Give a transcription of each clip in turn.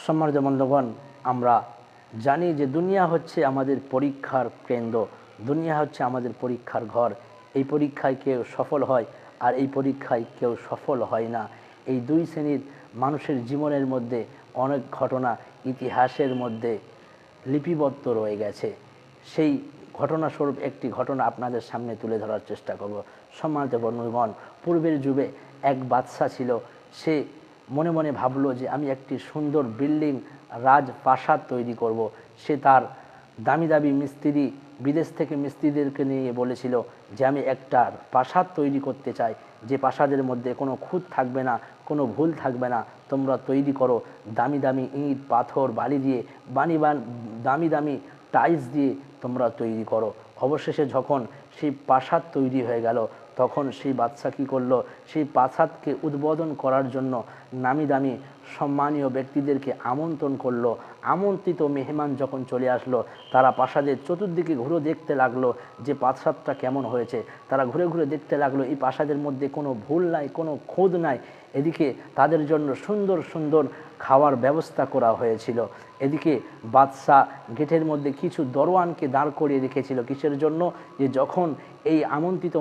সম্মানিত বন্ধুগণ, আমরা জানি যে দুনিয়া হচ্ছে আমাদের পরীক্ষার কেন্দ্র, দুনিয়া হচ্ছে আমাদের পরীক্ষার ঘর। এই পরীক্ষায় কেউ সফল হয় আর এই পরীক্ষায় কেউ সফল হয় না। এই দুই শ্রেণীর মানুষের জীবনের মধ্যে অনেক ঘটনা ইতিহাসের মধ্যে লিপিবদ্ধ রয়ে গেছে। সেই ঘটনাস্বরূপ একটি ঘটনা আপনাদের সামনে তুলে ধরার চেষ্টা করব। সম্মানিত বন্ধুগণ, পূর্বের যুগে এক বাদশা ছিল। সে মনে মনে ভাবলো যে আমি একটি সুন্দর বিল্ডিং, রাজপ্রাসাদ তৈরি করব। সে তার দামি দামি মিস্ত্রি, বিদেশ থেকে মিস্ত্রিদেরকে নিয়ে বলেছিল যে আমি একটা প্রাসাদ তৈরি করতে চাই, যে প্রাসাদের মধ্যে কোনো খুঁত থাকবে না, কোনো ভুল থাকবে না। তোমরা তৈরি করো, দামি দামি ইট পাথর বালি দিয়ে, দামি দামি টাইলস দিয়ে তোমরা তৈরি করো। অবশেষে যখন সেই প্রাসাদ তৈরি হয়ে গেল, তখন সেই বাদশা কী করলো, সেই প্রাসাদকে উদ্বোধন করার জন্য নামি দামি সম্মানীয় ব্যক্তিদেরকে আমন্ত্রণ করলো। আমন্ত্রিত মেহমান যখন চলে আসলো, তারা প্রাসাদের চতুর্দিকে ঘুরে দেখতে লাগলো যে প্রাসাদটা কেমন হয়েছে। তারা ঘুরে ঘুরে দেখতে লাগলো এই প্রাসাদের মধ্যে কোনো ভুল নাই, কোনো খোদ নাই। এদিকে তাদের জন্য সুন্দর সুন্দর খাওয়ার ব্যবস্থা করা হয়েছিল। এদিকে বাদশাহ গেটের মধ্যে কিছু দরওয়ানকে দাঁড় করিয়ে রেখেছিল। কিসের জন্য? যে যখন এই আমন্ত্রিত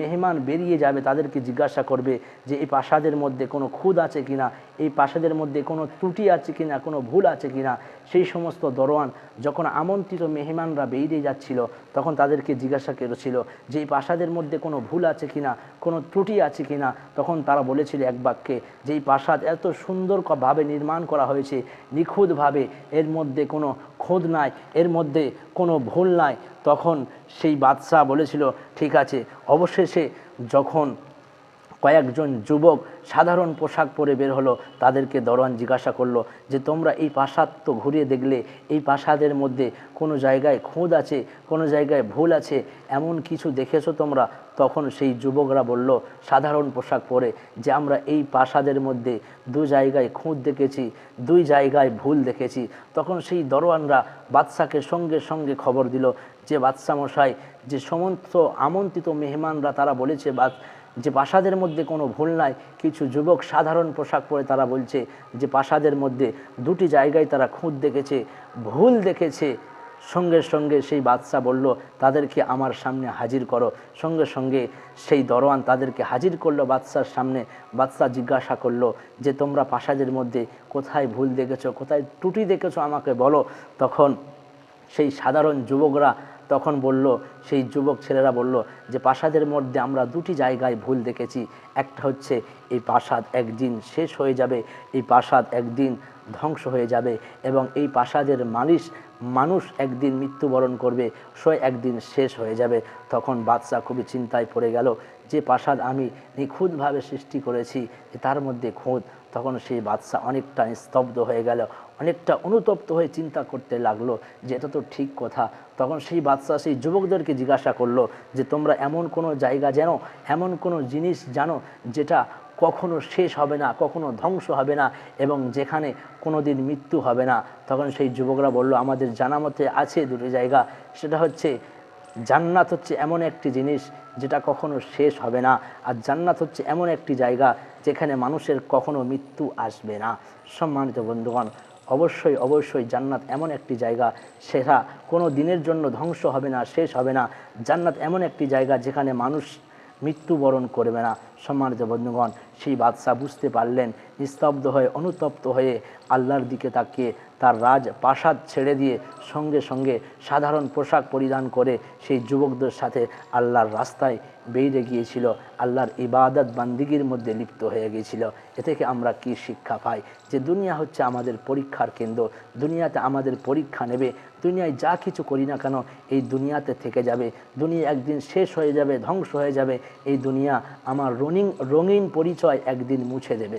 মেহমান বেরিয়ে যাবে, তাদেরকে জিজ্ঞাসা করবে যে এই প্রাসাদের মধ্যে কোনো খুঁত আছে কিনা, এই প্রাসাদের মধ্যে কোনো ত্রুটি আছে কিনা, কোনো ভুল আছে কিনা। সেই সমস্ত দরওয়ান যখন আমন্ত্রিত মেহমানরা বেরিয়ে যাচ্ছিল, তখন তাদেরকে জিজ্ঞাসা করেছিল যে এই প্রাসাদের মধ্যে কোনো ভুল আছে কিনা, কোনো ত্রুটি আছে কিনা। তখন তারা বলেছিল এক বাক্যে যে এই প্রাসাদ এত সুন্দরভাবে নির্মাণ করা হয়েছে, নিখুঁতভাবে, এর মধ্যে কোনো খোদ নাই, এর মধ্যে কোনো ভুল নাই। তখন সেই বাদশাহ বলেছিল ঠিক আছে। অবশেষে যখন কয়েকজন যুবক সাধারণ পোশাক পরে বের হলো, তাদেরকে দরওয়ান জিজ্ঞাসা করলো যে তোমরা এই প্রাসাদ তো ঘুরিয়ে দেখলে, এই প্রাসাদের মধ্যে কোনো জায়গায় খুঁত আছে, কোনো জায়গায় ভুল আছে, এমন কিছু দেখেছো তোমরা? তখন সেই যুবকরা বলল সাধারণ পোশাক পরে যে আমরা এই প্রাসাদের মধ্যে দু জায়গায় খুঁত দেখেছি, দুই জায়গায় ভুল দেখেছি। তখন সেই দরওয়ানরা বাদশাকে সঙ্গে সঙ্গে খবর দিল যে বাদশা মশাই, যে সমস্ত আমন্ত্রিত মেহমানরা তারা বলেছে যে প্রাসাদের মধ্যে কোনো ভুল নাই। কিছু যুবক সাধারণ পোশাক পরে তারা বলছে যে প্রাসাদের মধ্যে দুটি জায়গায় তারা খুঁত দেখেছে, ভুল দেখেছে। সঙ্গে সঙ্গে সেই বাদশা বলল তাদেরকে আমার সামনে হাজির করো। সঙ্গে সঙ্গে সেই দরওয়ান তাদেরকে হাজির করলো বাদশার সামনে। বাদশা জিজ্ঞাসা করলো যে তোমরা প্রাসাদের মধ্যে কোথায় ভুল দেখেছো, কোথায় ত্রুটি দেখেছো, আমাকে বলো। তখন সেই সাধারণ যুবকরা তখন বলল, সেই যুবক ছেলেরা বলল যে প্রাসাদের মধ্যে আমরা দুটি জায়গায় ভুল দেখেছি। একটা হচ্ছে এই প্রাসাদ একদিন শেষ হয়ে যাবে, এই প্রাসাদ একদিন ধ্বংস হয়ে যাবে, এবং এই প্রাসাদের মানুষ একদিন মৃত্যুবরণ করবে, সে একদিন শেষ হয়ে যাবে। তখন বাদশা খুবই চিন্তায় পড়ে গেল যে প্রাসাদ আমি নিখুঁতভাবে সৃষ্টি করেছি, তার মধ্যে খুঁত। তখন সেই বাদশা অনেকটা স্তব্ধ হয়ে গেল, অনেকটা অনুতপ্ত হয়ে চিন্তা করতে লাগলো যে এটা তো ঠিক কথা। তখন সেই বাদশা সেই যুবকদেরকে জিজ্ঞাসা করলো যে তোমরা এমন কোনো জায়গা জানো, এমন কোনো জিনিস জানো যেটা কখনো শেষ হবে না, কখনো ধ্বংস হবে না, এবং যেখানে কোনো দিন মৃত্যু হবে না? তখন সেই যুবকরা বলল আমাদের জানা মতে আছে দুটি জায়গা। সেটা হচ্ছে জান্নাত হচ্ছে এমন একটি জিনিস যেটা কখনো শেষ হবে না, আর জান্নাত হচ্ছে এমন একটি জায়গা যেখানে মানুষের কখনো মৃত্যু আসবে না। সম্মানিত বন্ধুগণ, অবশ্যই অবশ্যই জান্নাত এমন একটি জায়গা, সেটা কোনো দিনের জন্য ধ্বংস হবে না, শেষ হবে না। জান্নাত এমন একটি জায়গা যেখানে মানুষ মৃত্যুবরণ করবে না। সম্মানিত বন্ধুগণ, সেই বাদশাহ বুঝতে পারলেন, নিস্তব্ধ হয়ে অনুতপ্ত হয়ে আল্লাহর দিকে তাকিয়ে তার রাজপ্রাসাদ ছেড়ে দিয়ে সঙ্গে সঙ্গে সাধারণ পোশাক পরিধান করে সেই যুবকদের সাথে আল্লাহর রাস্তায় বেরিয়ে গিয়েছিল, আল্লাহর ইবাদত বান্দিগির মধ্যে লিপ্ত হয়ে গিয়েছিল। এ থেকে আমরা কি শিক্ষা পাই? যে দুনিয়া হচ্ছে আমাদের পরীক্ষার কেন্দ্র, দুনিয়াতে আমাদের পরীক্ষা নেবে। দুনিয়ায় যা কিছু করি না কেন এই দুনিয়াতে থেকে যাবে, দুনিয়া একদিন শেষ হয়ে যাবে, ধ্বংস হয়ে যাবে। এই দুনিয়া আমার রঙিন পরিচয় একদিন মুছে দেবে।